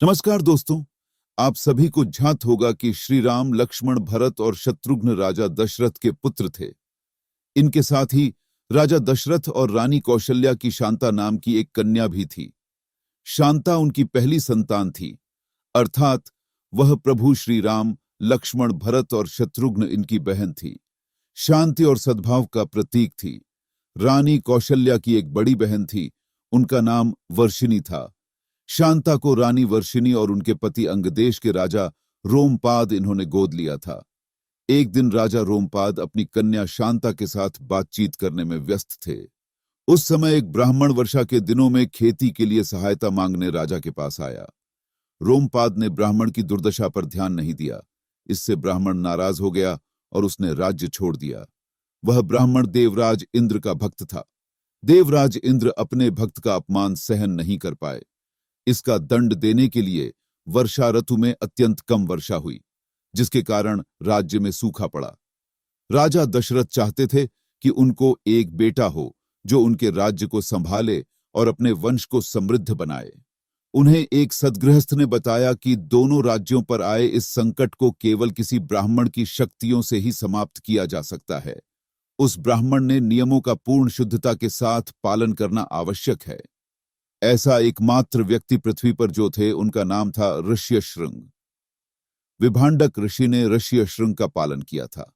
नमस्कार दोस्तों। आप सभी को ज्ञात होगा कि श्री राम, लक्ष्मण, भरत और शत्रुघ्न राजा दशरथ के पुत्र थे। इनके साथ ही राजा दशरथ और रानी कौशल्या की शांता नाम की एक कन्या भी थी। शांता उनकी पहली संतान थी, अर्थात वह प्रभु श्री राम, लक्ष्मण, भरत और शत्रुघ्न इनकी बहन थी। शांति और सद्भाव का प्रतीक थी। रानी कौशल्या की एक बड़ी बहन थी, उनका नाम वर्षिणी था। शांता को रानी वर्षिणी और उनके पति अंगदेश के राजा रोमपाद इन्होंने गोद लिया था। एक दिन राजा रोमपाद अपनी कन्या शांता के साथ बातचीत करने में व्यस्त थे। उस समय एक ब्राह्मण वर्षा के दिनों में खेती के लिए सहायता मांगने राजा के पास आया। रोमपाद ने ब्राह्मण की दुर्दशा पर ध्यान नहीं दिया। इससे ब्राह्मण नाराज हो गया और उसने राज्य छोड़ दिया। वह ब्राह्मण देवराज इंद्र का भक्त था। देवराज इंद्र अपने भक्त का अपमान सहन नहीं कर पाए। इसका दंड देने के लिए वर्षा ऋतु में अत्यंत कम वर्षा हुई, जिसके कारण राज्य में सूखा पड़ा। राजा दशरथ चाहते थे कि उनको एक बेटा हो जो उनके राज्य को संभाले और अपने वंश को समृद्ध बनाए। उन्हें एक सद्गृहस्थ ने बताया कि दोनों राज्यों पर आए इस संकट को केवल किसी ब्राह्मण की शक्तियों से ही समाप्त किया जा सकता है। उस ब्राह्मण ने नियमों का पूर्ण शुद्धता के साथ पालन करना आवश्यक है। ऐसा एकमात्र व्यक्ति पृथ्वी पर जो थे, उनका नाम था ऋष्यशृंग। विभांडक ऋषि ने ऋष्यशृंग का पालन किया था।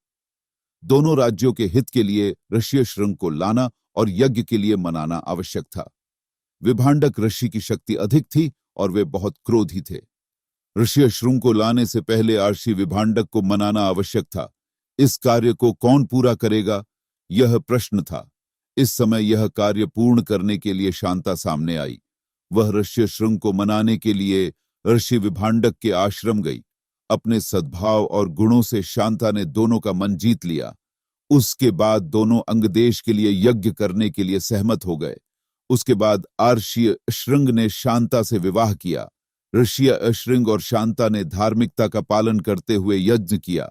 दोनों राज्यों के हित के लिए ऋष्यशृंग को लाना और यज्ञ के लिए मनाना आवश्यक था। विभांडक ऋषि की शक्ति अधिक थी और वे बहुत क्रोधी थे। ऋष्यशृंग को लाने से पहले आर्षि विभांडक को मनाना आवश्यक था। इस कार्य को कौन पूरा करेगा, यह प्रश्न था। इस समय यह कार्य पूर्ण करने के लिए शांता सामने आई। वह ऋष्यशृंग को मनाने के लिए ऋषि विभांडक के आश्रम गई। अपने सद्भाव और गुणों से शांता ने दोनों का मन जीत लिया। उसके बाद दोनों अंगदेश के लिए यज्ञ करने के लिए सहमत हो गए। उसके बाद आर्षि शृंग ने शांता से विवाह किया। ऋषि अशृंग और शांता ने धार्मिकता का पालन करते हुए यज्ञ किया।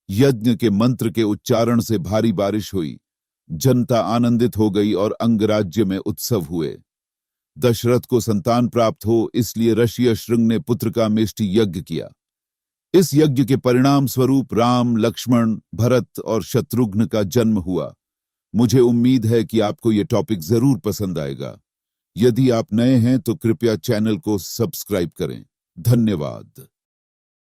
यज्ञ के मंत्र के उच्चारण से भारी बारिश हुई। जनता आनंदित हो गई और अंगराज्य में उत्सव हुए। दशरथ को संतान प्राप्त हो, इसलिए ऋषि अशृंग ने पुत्र का मेष्टि यज्ञ किया। इस यज्ञ के परिणाम स्वरूप राम, लक्ष्मण, भरत और शत्रुघ्न का जन्म हुआ। मुझे उम्मीद है कि आपको यह टॉपिक जरूर पसंद आएगा। यदि आप नए हैं तो कृपया चैनल को सब्सक्राइब करें। धन्यवाद।